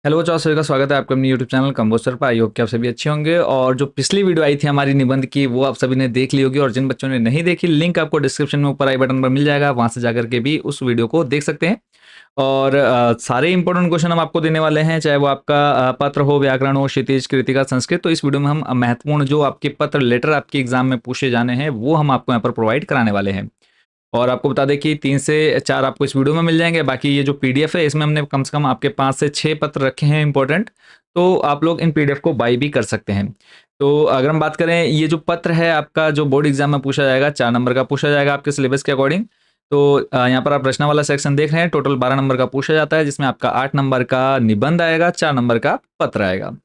Hello बच्चों, सभी का स्वागत है आपके अपने यूट्यूब चैनल कंपोस्टर पर। आई होप कि आप सभी अच्छे होंगे। और जो पिछली वीडियो आई थी हमारी निबंध की, वो आप सभी ने देख ली होगी। और जिन बच्चों ने नहीं देखी, लिंक आपको डिस्क्रिप्शन में ऊपर आई बटन पर मिल जाएगा, वहां से जाकर के भी उस वीडियो को देख सकते हैं। और सारे इंपॉर्टेंट क्वेश्चन हम आपको देने वाले हैं, चाहे वो आपका पत्र हो, व्याकरण हो, क्षितिज, कृतिका, संस्कृत। तो इस वीडियो में हम महत्वपूर्ण जो आपके पत्र लेटर आपके एग्जाम में पूछे जाने हैं वो हम आपको यहाँ पर प्रोवाइड कराने वाले हैं। और आपको बता दें कि 3 से 4 आपको इस वीडियो में मिल जाएंगे। बाकी ये जो पीडीएफ है, इसमें हमने कम से कम आपके 5 से 6 पत्र रखे हैं इंपॉर्टेंट। तो आप लोग इन पीडीएफ को बाय भी कर सकते हैं। तो अगर हम बात करें, ये जो पत्र है आपका जो बोर्ड एग्जाम में पूछा जाएगा, 4 नंबर का पूछा जाएगा आपके सिलेबस के अकॉर्डिंग। तो यहाँ पर आप प्रश्न वाला सेक्शन देख रहे हैं, टोटल 12 नंबर का पूछा जाता है, जिसमें आपका 8 नंबर का निबंध आएगा, 4 नंबर का पत्र आएगा।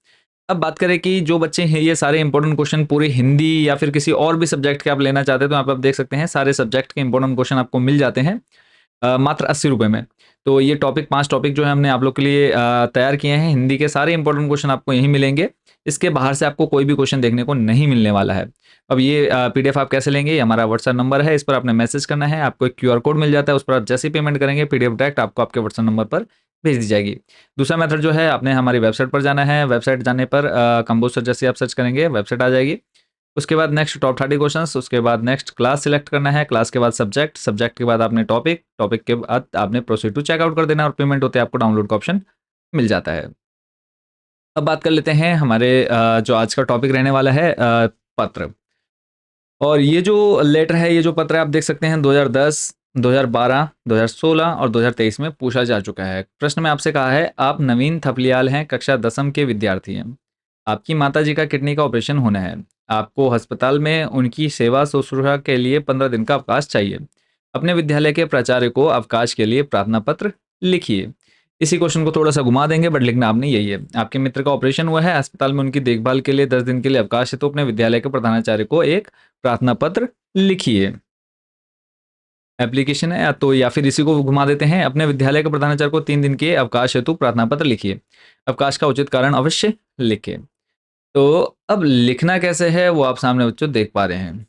अब बात करें कि जो बच्चे हैं ये सारे इंपॉर्टेंट क्वेश्चन पूरे हिंदी या फिर किसी और भी सब्जेक्ट के आप लेना चाहते हैं, तो यहाँ पे आप देख सकते हैं सारे सब्जेक्ट के इंपॉर्टेंट क्वेश्चन आपको मिल जाते हैं मात्र 80 रुपये में। तो ये 5 टॉपिक जो है हमने आप लोग के लिए तैयार किए हैं। हिंदी के सारे इंपॉर्टेंट क्वेश्चन आपको यहीं मिलेंगे। इसके बाहर से आपको कोई भी क्वेश्चन देखने को नहीं मिलने वाला है। अब ये पीडीएफ आप कैसे लेंगे, ये हमारा व्हाट्सएप नंबर है, इस पर आपने मैसेज करना है। आपको एक क्यूआर कोड मिल जाता है, उस पर आप जैसे ही पेमेंट करेंगे पीडीएफ डायरेक्ट आपको आपके व्हाट्सएप नंबर पर भेज दी जाएगी। दूसरा मेथड जो है, आपने हमारी वेबसाइट पर जाना है। वेबसाइट जाने पर कंपोस्टर जैसे आप सर्च करेंगे वेबसाइट आ जाएगी। उसके बाद नेक्स्ट टॉप 30 क्वेश्चंस, उसके बाद नेक्स्ट क्लास सिलेक्ट करना है, क्लास के बाद सब्जेक्ट, सब्जेक्ट के बाद आपने टॉपिक, टॉपिक के बाद आपने प्रोसीड टू चेकआउट कर देना और पेमेंट होते आपको डाउनलोड का ऑप्शन मिल जाता है। अब बात कर लेते हैं हमारे जो आज का टॉपिक रहने वाला है, पत्र। और ये जो लेटर है, ये जो पत्र है, आप देख सकते हैं 2010, 2012, 2016 और 2023 में पूछा जा चुका है। प्रश्न में आपसे कहा है, आप नवीन थपलियाल हैं, कक्षा 10वीं के विद्यार्थी हैं। आपकी माताजी का किडनी का ऑपरेशन होना है। आपको अस्पताल में उनकी सेवा शुश्रूषा के लिए 15 दिन का अवकाश चाहिए। अपने विद्यालय के प्राचार्य को अवकाश के लिए प्रार्थना पत्र लिखिए। इसी क्वेश्चन को थोड़ा सा घुमा देंगे, बट लिखना आपने यही है। आपके मित्र का ऑपरेशन हुआ है, अस्पताल में उनकी देखभाल के लिए 10 दिन के लिए अवकाश है, तो अपने विद्यालय के प्रधानाचार्य को एक प्रार्थना पत्र लिखिए। एप्लीकेशन है तो, या फिर इसी को घुमा देते हैं, अपने विद्यालय के प्रधानाचार्य को 3 दिन के अवकाश हेतु प्रार्थना पत्र लिखिए। अवकाश का उचित कारण अवश्य लिखें। तो अब लिखना कैसे है वो आप सामने बच्चों देख पा रहे हैं।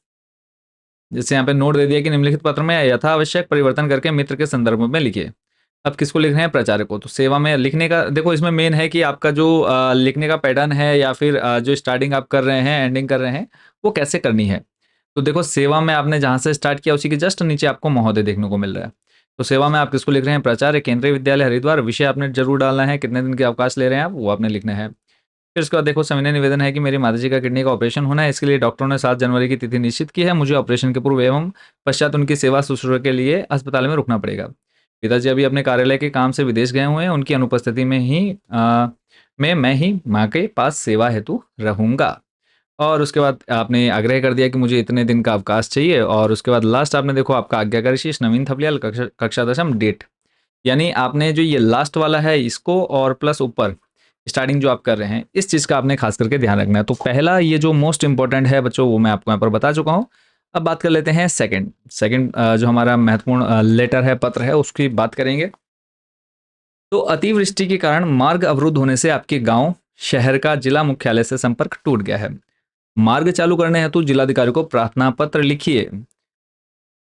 जैसे यहाँ पे नोट दे दिया कि निम्नलिखित पत्र में यथावश्यक परिवर्तन करके मित्र के संदर्भ में लिखिए। अब किसको लिख रहे हैं? प्राचार्य को। तो सेवा में लिखने का देखो, इसमें मेन है कि आपका जो लिखने का पैटर्न है, या फिर जो स्टार्टिंग आप कर रहे हैं, एंडिंग कर रहे हैं, वो कैसे करनी है। तो देखो, सेवा में आपने जहाँ से स्टार्ट किया उसी के जस्ट नीचे आपको महोदय देखने को मिल रहा है। तो सेवा में आप किसको लिख रहे हैं? प्राचार्य, केंद्रीय विद्यालय हरिद्वार। विषय आपने जरूर डालना है, कितने दिन के अवकाश ले रहे हैं आप, वो आपने लिखना है। फिर उसके बाद देखो, सविनय निवेदन है कि मेरी माताजी का किडनी का ऑपरेशन होना है, इसके लिए डॉक्टरों ने 7 जनवरी की तिथि निश्चित की है। मुझे ऑपरेशन के पूर्व एवं पश्चात उनकी सेवा शुश्रूषा के लिए अस्पताल में रुकना पड़ेगा। पिताजी अभी अपने कार्यालय के काम से विदेश गए हुए हैं, उनकी अनुपस्थिति में मैं ही माँ के पास सेवा हेतु रहूंगा। और उसके बाद आपने आग्रह कर दिया कि मुझे इतने दिन का अवकाश चाहिए। और उसके बाद लास्ट आपने देखो, आपका आज्ञाकारी शीर्ष नवीन थपलियाल, कक्षा 10वीं, डेट। यानी आपने जो ये लास्ट वाला है इसको, और प्लस ऊपर स्टार्टिंग जो आप कर रहे हैं, इस चीज़ का आपने खास करके ध्यान रखना है। तो पहला ये जो मोस्ट इंपॉर्टेंट है बच्चों, वो मैं आपको यहाँ पर बता चुका हूँ। अब बात कर लेते हैं सेकंड जो हमारा महत्वपूर्ण लेटर है, पत्र है, उसकी बात करेंगे। तो अतिवृष्टि के कारण मार्ग अवरुद्ध होने से आपके गांव, शहर का जिला मुख्यालय से संपर्क टूट गया है। मार्ग चालू करने हेतु जिलाधिकारी को प्रार्थना पत्र लिखिए।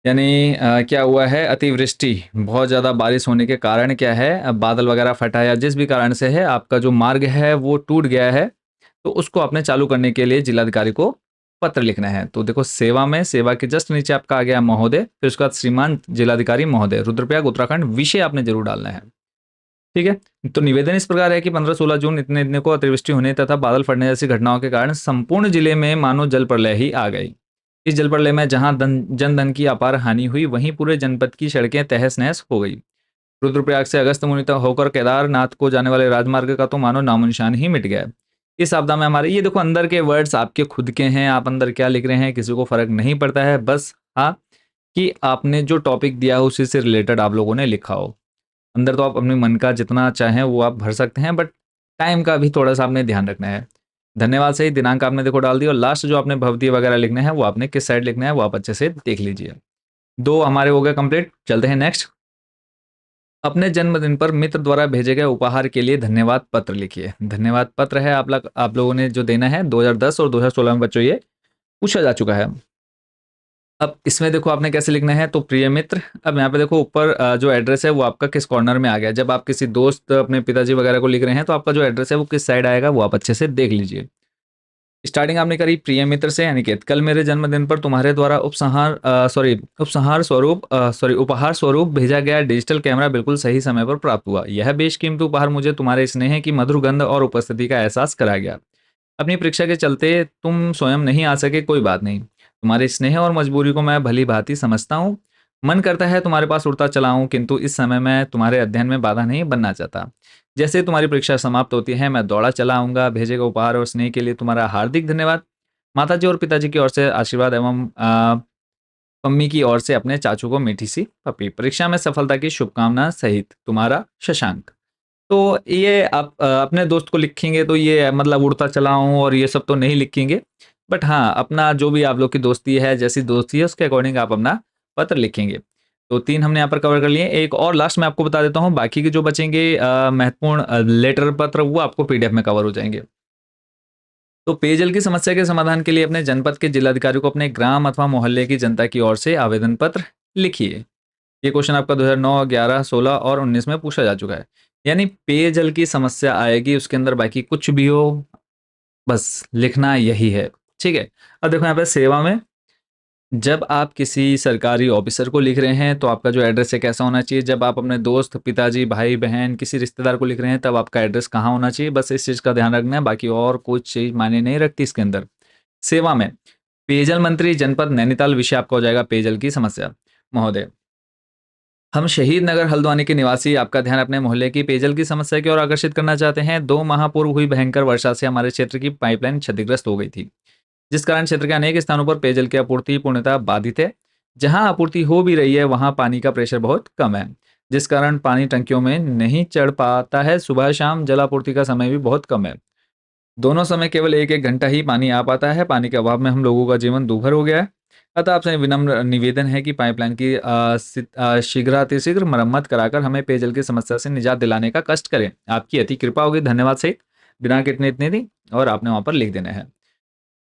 यानी क्या हुआ है? अतिवृष्टि, बहुत ज़्यादा बारिश होने के कारण क्या है, अब बादल वगैरह फटा या जिस भी कारण से है, आपका जो मार्ग है वो टूट गया है। तो उसको आपने चालू करने के लिए जिलाधिकारी को पत्र लिखना है। तो देखो, सेवा में, सेवा के जस्ट नीचे आपका आ गया महोदय, फिर उसके बाद श्रीमान जिलाधिकारी महोदय, रुद्रप्रयाग उत्तराखंड, विषय आपने जरूर डालना है। ठीक है। तो निवेदन इस प्रकार है कि 15-16 जून इतने दिन को अतिवृष्टि होने तथा बादल फटने जैसी घटनाओं के कारण संपूर्ण जिले में मानो जल प्रलय ही आ गई। इस जल प्रलय में जहां जनधन की अपार हानि हुई, वहीं पूरे जनपद की सड़कें तहस नहस हो गई। रुद्रप्रयाग से अगस्त मुनि तक होकर केदारनाथ को जाने वाले राजमार्ग का तो मानो नामो निशान ही मिट गया। इस आपदा में हमारे, ये देखो, अंदर के वर्ड्स आपके खुद के हैं, आप अंदर क्या लिख रहे हैं किसी को फर्क नहीं पड़ता है। बस हाँ, कि आपने जो टॉपिक दिया हो उसी से रिलेटेड आप लोगों ने लिखा हो। अंदर तो आप अपने मन का जितना चाहें वो आप भर सकते हैं, बट टाइम का भी थोड़ा सा आपने ध्यान रखना है। धन्यवाद सही दिनांक आपने देखो डाल दिया, और लास्ट जो आपने भवती वगैरह लिखना है वो आपने किस साइड लिखना है वो आप अच्छे से देख लीजिए। 2 हमारे हो गए कंप्लीट। चलते हैं नेक्स्ट। अपने जन्मदिन पर मित्र द्वारा भेजे गए उपहार के लिए धन्यवाद पत्र लिखिए। धन्यवाद पत्र है आप लोगों ने जो देना है, 2010 और 2016 में बच्चों ये पूछा जा चुका है। अब इसमें देखो आपने कैसे लिखना है, तो प्रिय मित्र, अब यहाँ पे देखो ऊपर जो एड्रेस है वो आपका किस कॉर्नर में आ गया। जब आप किसी दोस्त अपने पिताजी वगैरह को लिख रहे हैं तो आपका जो एड्रेस है वो किस साइड आएगा वो आप अच्छे से देख लीजिए। स्टार्टिंग आपने करी प्रिय मित्र से, यानी कि कल मेरे जन्मदिन पर तुम्हारे द्वारा उपहार स्वरूप भेजा गया डिजिटल कैमरा बिल्कुल सही समय पर प्राप्त हुआ। यह बेशकीमती उपहार मुझे तुम्हारे स्नेह की मधुर गंध और उपस्थिति का एहसास करा गया। अपनी परीक्षा के चलते तुम स्वयं नहीं आ सके, कोई बात नहीं। तुम्हारे स्नेह और मजबूरी को मैं भली भांति समझता हूँ। मन करता है तुम्हारे पास उड़ता चला हूँ, किंतु इस समय मैं तुम्हारे अध्ययन में बाधा नहीं बनना चाहता। जैसे ही तुम्हारी परीक्षा समाप्त होती है मैं दौड़ा चला आऊंगा। भेजे गए उपहार और स्नेह के लिए तुम्हारा हार्दिक धन्यवाद। माताजी और पिताजी की ओर से आशीर्वाद एवं मम्मी की ओर से अपने चाचू को मीठी सी पप्पी। परीक्षा में सफलता की शुभकामना सहित तुम्हारा शशांक। तो ये आप अपने दोस्त को लिखेंगे तो ये मतलब उड़ता चला हूँ और ये सब तो नहीं लिखेंगे, बट हाँ अपना जो भी आप लोग की दोस्ती है, जैसी दोस्ती है उसके अकॉर्डिंग आप अपना पत्र लिखेंगे। तो 3 हमने यहाँ पर कवर कर लिए। एक और लास्ट में आपको बता देता हूँ, बाकी के जो बचेंगे महत्वपूर्ण लेटर पत्र वो आपको पीडीएफ में कवर हो जाएंगे। तो पेयजल की समस्या के समाधान के लिए अपने जनपद के जिलाधिकारी को अपने ग्राम अथवा मोहल्ले की जनता की ओर से आवेदन पत्र लिखिए। ये क्वेश्चन आपका 2009, 11, 16 और 19 में पूछा जा चुका है। यानी पेयजल की समस्या आएगी, उसके अंदर बाकी कुछ भी हो बस लिखना यही है। ठीक है। अब देखो यहाँ पे सेवा में जब आप किसी सरकारी ऑफिसर को लिख रहे हैं तो आपका जो एड्रेस है कैसा होना चाहिए। जब आप अपने दोस्त, पिताजी, भाई बहन, किसी रिश्तेदार को लिख रहे हैं तब आपका एड्रेस कहाँ होना चाहिए, बस इस चीज़ का ध्यान रखना है। बाकी और कुछ चीज़ मायने नहीं रखती इसके अंदर। सेवा में पेयजल मंत्री जनपद नैनीताल, विषय आपका हो जाएगा पेयजल की समस्या। महोदय, हम शहीद नगर हल्द्वानी के निवासी आपका ध्यान अपने मोहल्ले की पेयजल की समस्या की ओर आकर्षित करना चाहते हैं। 2 माह पूर्व हुई भयंकर वर्षा से हमारे क्षेत्र की पाइपलाइन क्षतिग्रस्त हो गई थी, जिस कारण क्षेत्र के अनेक स्थानों पर पेयजल की आपूर्ति पूर्णतः बाधित है। जहां आपूर्ति हो भी रही है वहां पानी का प्रेशर बहुत कम है, जिस कारण पानी टंकियों में नहीं चढ़ पाता है। सुबह शाम जल आपूर्ति का समय भी बहुत कम है। दोनों समय केवल 1-1 घंटा ही पानी आ पाता है। पानी के अभाव में हम लोगों का जीवन दूभर हो गया है। अतः आपसे विनम्र निवेदन है कि पाइपलाइन की शीघ्रातिशीघ्र मरम्मत कराकर हमें पेयजल की समस्या से निजात दिलाने का कष्ट करें। आपकी अति कृपा होगी। धन्यवाद सहित दिनांक इतने दी और आपने वहाँ पर लिख देना है।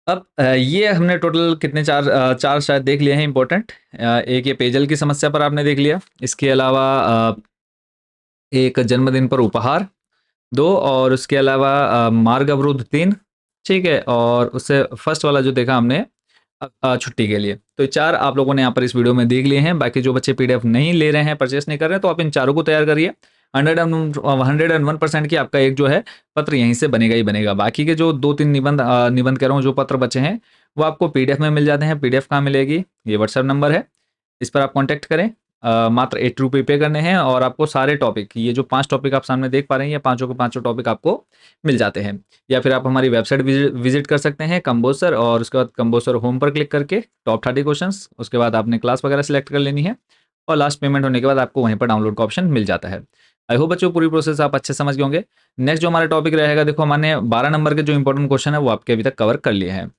अब ये हमने टोटल कितने चार शायद देख लिए हैं इंपॉर्टेंट। एक ये पेयजल की समस्या पर आपने देख लिया। इसके अलावा एक जन्मदिन पर उपहार 2 और उसके अलावा मार्ग अवरुद्ध 3। ठीक है। और उससे फर्स्ट वाला जो देखा हमने छुट्टी के लिए। तो ये 4 आप लोगों ने यहाँ पर इस वीडियो में देख लिए हैं। बाकी जो बच्चे पीडीएफ नहीं ले रहे हैं, परचेस नहीं कर रहे हैं, तो आप इन चारों को तैयार करिए। 101% की आपका एक जो है पत्र यहीं से बनेगा ही बनेगा। बाकी के जो 2-3 निबंध कह रहा हूँ, जो पत्र बचे हैं वो आपको पीडीएफ में मिल जाते हैं। पीडीएफ कहाँ मिलेगी? ये व्हाट्सएप नंबर है, इस पर आप कॉन्टैक्ट करें। मात्र 8 रुपये पे करने हैं और आपको सारे टॉपिक, ये जो 5 टॉपिक आप सामने देख पा रहे हैं, ये पाँचों के पाँचों टॉपिक आपको मिल जाते हैं। या फिर आप हमारी वेबसाइट विजिट कर सकते हैं कंबोसर, और उसके बाद कंबोसर होम पर क्लिक करके टॉप 30 क्वेश्चंस, उसके बाद आपने क्लास वगैरह सेलेक्ट कर लेनी है और लास्ट पेमेंट होने के बाद आपको वहीं पर डाउनलोड का ऑप्शन मिल जाता है। आई होप बच्चों पूरी प्रोसेस आप अच्छे समझ गए होंगे। नेक्स्ट जो हमारा टॉपिक रहेगा, देखो हमने 12 नंबर के जो इंपॉर्टेंट क्वेश्चन है वो आपके अभी तक कवर कर लिए हैं।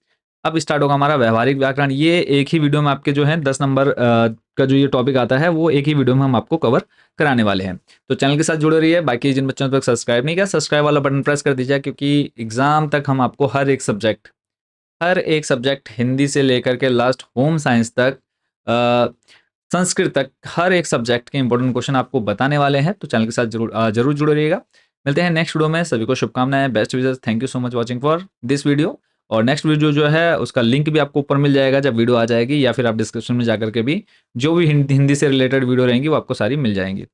अब स्टार्ट होगा हमारा व्यवहारिक व्याकरण। ये एक ही वीडियो में आपके जो है 10 नंबर का जो ये टॉपिक आता है वो एक ही वीडियो में हम आपको कवर कराने वाले हैं। तो चैनल के साथ जुड़े रहिए। बाकी जिन बच्चों ने तक सब्सक्राइब नहीं किया, सब्सक्राइब वाला बटन प्रेस कर दीजिए, क्योंकि एग्जाम तक हम आपको हर एक सब्जेक्ट हिंदी से लेकर के लास्ट होम साइंस तक, संस्कृत तक, हर एक सब्जेक्ट के इंपॉर्टेंट क्वेश्चन आपको बताने वाले हैं। तो चैनल के साथ जरूर जुड़े रहिएगा। मिलते हैं नेक्स्ट वीडियो में। सभी को शुभकामनाएं, best wishes. Thank you so much watching for this video. और नेक्स्ट वीडियो जो है उसका लिंक भी आपको ऊपर मिल जाएगा जब वीडियो आ जाएगी, या फिर आप डिस्क्रिप्शन में जाकर के भी जो भी हिंदी से रिलेटेड वीडियो रहेंगी वो आपको सारी मिल जाएंगी।